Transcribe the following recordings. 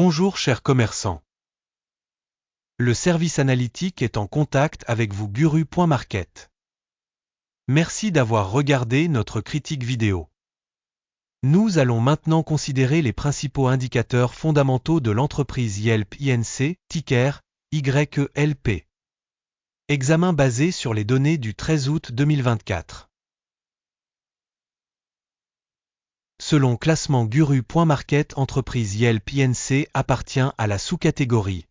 Bonjour chers commerçants. Le service analytique est en contact avec vous Guru.market. Merci d'avoir regardé notre critique vidéo. Nous allons maintenant considérer les principaux indicateurs fondamentaux de l'entreprise Yelp Inc., ticker YELP. Examen basé sur les données du 13 août 2024. Selon classement Guru.market, entreprise Yelp Inc. appartient à la sous-catégorie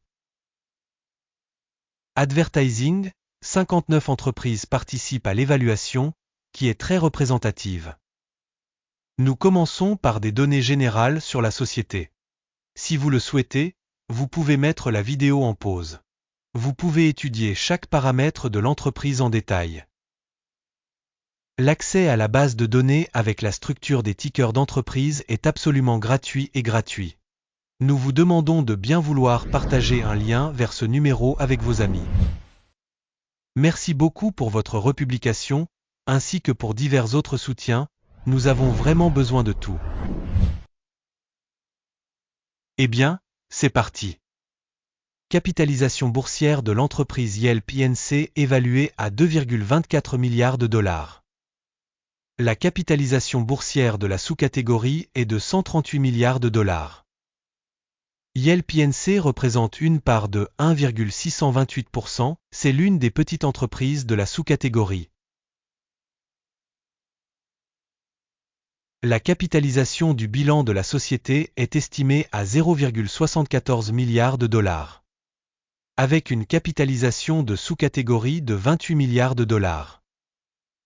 Advertising. 59 entreprises participent à l'évaluation, qui est très représentative. Nous commençons par des données générales sur la société. Si vous le souhaitez, vous pouvez mettre la vidéo en pause. Vous pouvez étudier chaque paramètre de l'entreprise en détail. L'accès à la base de données avec la structure des tickers d'entreprise est absolument gratuit et gratuit. Nous vous demandons de bien vouloir partager un lien vers ce numéro avec vos amis. Merci beaucoup pour votre republication, ainsi que pour divers autres soutiens, nous avons vraiment besoin de tout. Eh bien, c'est parti. Capitalisation boursière de l'entreprise Yelp Inc. évaluée à 2,24 milliards de dollars. La capitalisation boursière de la sous-catégorie est de 138 milliards de dollars. Yelp Inc. représente une part de 1,628%, c'est l'une des petites entreprises de la sous-catégorie. La capitalisation du bilan de la société est estimée à 0,74 milliards de dollars. Avec une capitalisation de sous-catégorie de 28 milliards de dollars.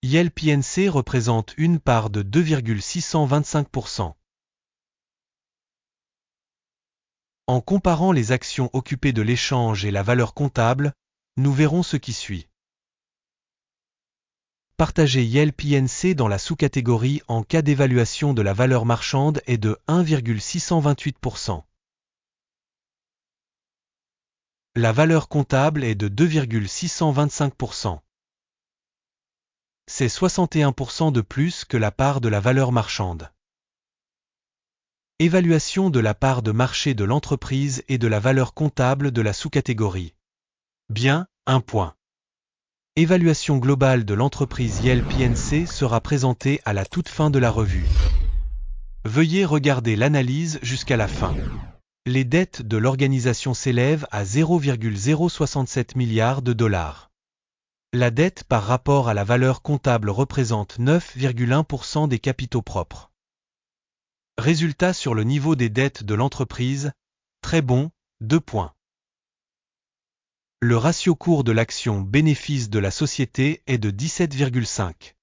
Yelp Inc. représente une part de 2,625%. En comparant les actions occupées de l'échange et la valeur comptable, nous verrons ce qui suit. Partager Yelp Inc. dans la sous-catégorie en cas d'évaluation de la valeur marchande est de 1,628%. La valeur comptable est de 2,625%. C'est 61% de plus que la part de la valeur marchande. Évaluation de la part de marché de l'entreprise et de la valeur comptable de la sous-catégorie. Bien, 1 point. Évaluation globale de l'entreprise Yelp Inc. sera présentée à la toute fin de la revue. Veuillez regarder l'analyse jusqu'à la fin. Les dettes de l'organisation s'élèvent à 0,067 milliards de dollars. La dette par rapport à la valeur comptable représente 9,1% des capitaux propres. Résultat sur le niveau des dettes de l'entreprise, très bon, 2 points. Le ratio cours de l'action bénéfice de la société est de 17,5.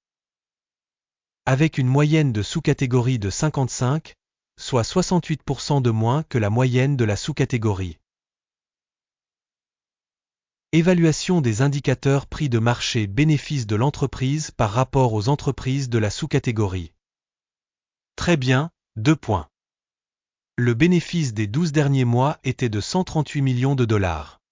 Avec une moyenne de sous-catégorie de 55, soit 68% de moins que la moyenne de la sous-catégorie. Évaluation des indicateurs prix de marché bénéfice de l'entreprise par rapport aux entreprises de la sous-catégorie. Très bien, 2 points. Le bénéfice des 12 derniers mois était de 138 millions de dollars.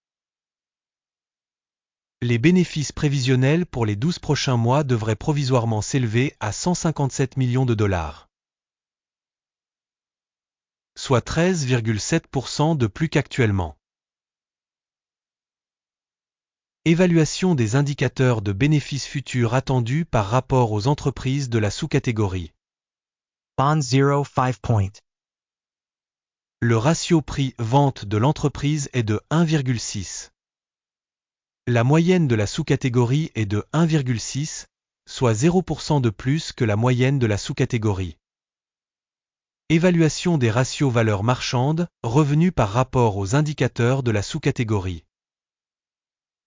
Les bénéfices prévisionnels pour les 12 prochains mois devraient provisoirement s'élever à 157 millions de dollars. Soit 13,7% de plus qu'actuellement. Évaluation des indicateurs de bénéfices futurs attendus par rapport aux entreprises de la sous-catégorie. Bond 0,5 point. Le ratio prix-vente de l'entreprise est de 1,6. La moyenne de la sous-catégorie est de 1,6, soit 0% de plus que la moyenne de la sous-catégorie. Évaluation des ratios valeur marchande, revenus par rapport aux indicateurs de la sous-catégorie.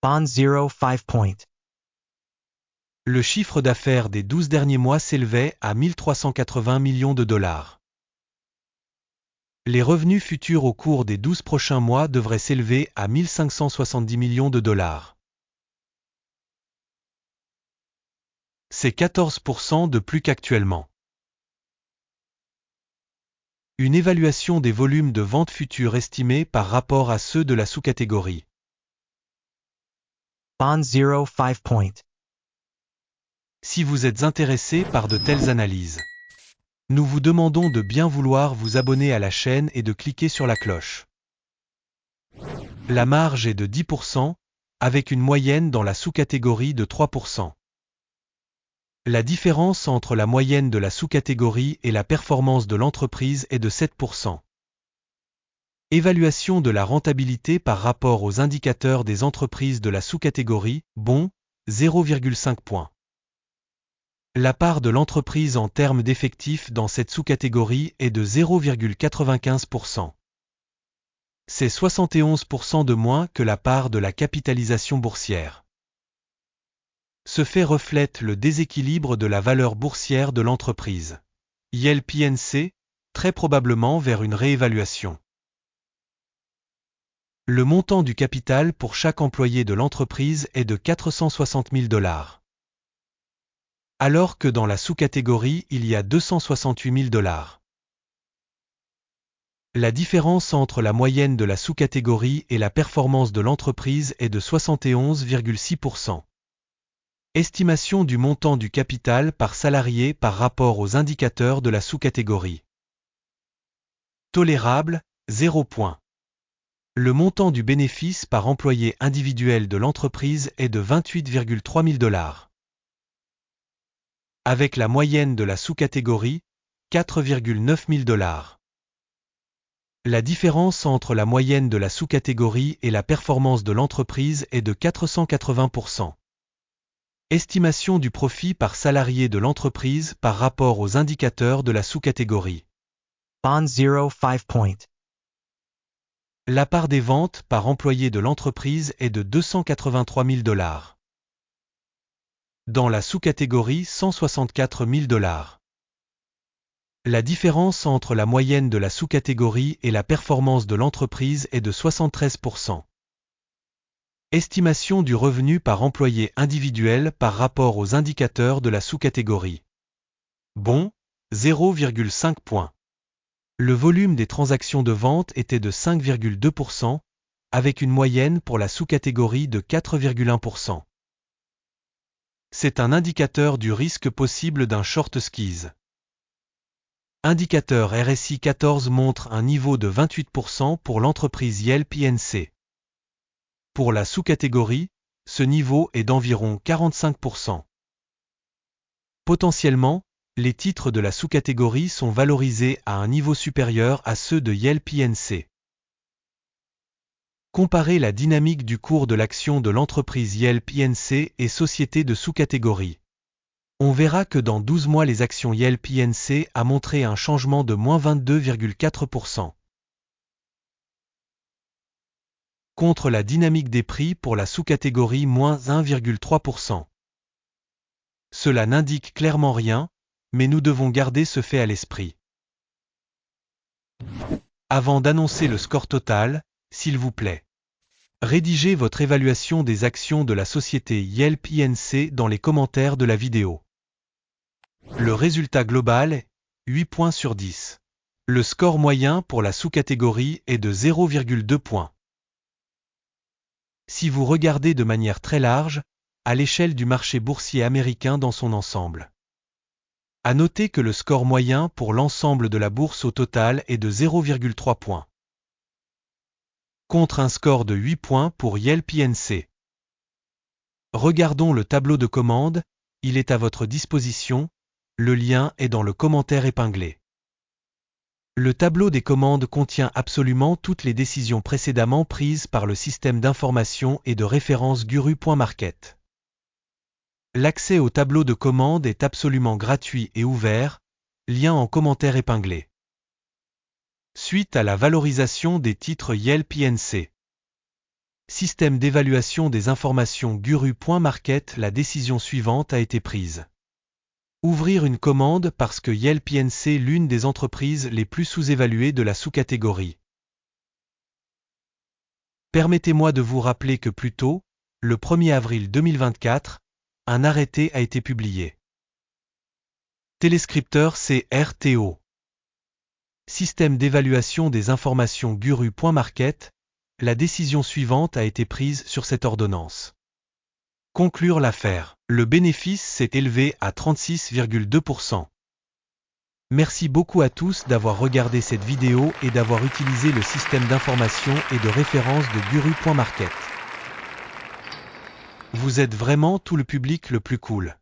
Bond 0,5 point. Le chiffre d'affaires des 12 derniers mois s'élevait à 1380 millions de dollars. Les revenus futurs au cours des 12 prochains mois devraient s'élever à 1570 millions de dollars. C'est 14% de plus qu'actuellement. Une évaluation des volumes de vente futurs estimés par rapport à ceux de la sous-catégorie. Bond 0,5 point. Si vous êtes intéressé par de telles analyses, nous vous demandons de bien vouloir vous abonner à la chaîne et de cliquer sur la cloche. La marge est de 10%, avec une moyenne dans la sous-catégorie de 3%. La différence entre la moyenne de la sous-catégorie et la performance de l'entreprise est de 7%. Évaluation de la rentabilité par rapport aux indicateurs des entreprises de la sous-catégorie, bon, 0,5 points. La part de l'entreprise en termes d'effectifs dans cette sous-catégorie est de 0,95%. C'est 71% de moins que la part de la capitalisation boursière. Ce fait reflète le déséquilibre de la valeur boursière de l'entreprise. YEL PNC, très probablement vers une réévaluation. Le montant du capital pour chaque employé de l'entreprise est de 460 000 $. Alors que dans la sous-catégorie, il y a 268 000 $. La différence entre la moyenne de la sous-catégorie et la performance de l'entreprise est de 71,6%. Estimation du montant du capital par salarié par rapport aux indicateurs de la sous-catégorie. Tolérable, 0 points. Le montant du bénéfice par employé individuel de l'entreprise est de 28,3 000 $. Avec la moyenne de la sous-catégorie, 4,9 000 $. La différence entre la moyenne de la sous-catégorie et la performance de l'entreprise est de 480%. Estimation du profit par salarié de l'entreprise par rapport aux indicateurs de la sous-catégorie. Bond 0.5 point. La part des ventes par employé de l'entreprise est de 283 000 $. Dans la sous-catégorie, 164 000 $. La différence entre la moyenne de la sous-catégorie et la performance de l'entreprise est de 73%. Estimation du revenu par employé individuel par rapport aux indicateurs de la sous-catégorie. Bon, 0,5 points. Le volume des transactions de vente était de 5,2%, avec une moyenne pour la sous-catégorie de 4,1%. C'est un indicateur du risque possible d'un short squeeze. Indicateur RSI 14 montre un niveau de 28% pour l'entreprise YEL PNC. Pour la sous-catégorie, ce niveau est d'environ 45%. Potentiellement, les titres de la sous-catégorie sont valorisés à un niveau supérieur à ceux de YEL PNC. Comparez la dynamique du cours de l'action de l'entreprise YEL PNC et sociétés de sous-catégorie. On verra que dans 12 mois les actions YEL PNC a montré un changement de moins 22,4%. Contre la dynamique des prix pour la sous-catégorie moins 1,3%. Cela n'indique clairement rien, mais nous devons garder ce fait à l'esprit. Avant d'annoncer le score total, s'il vous plaît, rédigez votre évaluation des actions de la société YEL PNC dans les commentaires de la vidéo. Le résultat global est 8 points sur 10. Le score moyen pour la sous-catégorie est de 0,2 points. Si vous regardez de manière très large, à l'échelle du marché boursier américain dans son ensemble. À noter que le score moyen pour l'ensemble de la bourse au total est de 0,3 points. Contre un score de 8 points pour YEL PNC. Regardons le tableau de commande, il est à votre disposition, le lien est dans le commentaire épinglé. Le tableau des commandes contient absolument toutes les décisions précédemment prises par le système d'information et de référence Guru.market. L'accès au tableau de commande est absolument gratuit et ouvert, lien en commentaire épinglé. Suite à la valorisation des titres YEL PNC. Système d'évaluation des informations Guru.market, la décision suivante a été prise. Ouvrir une commande parce que YEL PNC est l'une des entreprises les plus sous-évaluées de la sous-catégorie. Permettez-moi de vous rappeler que plus tôt, le 1er avril 2024, un arrêté a été publié. Téléscripteur CRTO. Système d'évaluation des informations Guru.market, la décision suivante a été prise sur cette ordonnance. Conclure l'affaire. Le bénéfice s'est élevé à 36,2%. Merci beaucoup à tous d'avoir regardé cette vidéo et d'avoir utilisé le système d'information et de référence de Guru.market. Vous êtes vraiment tout le public le plus cool.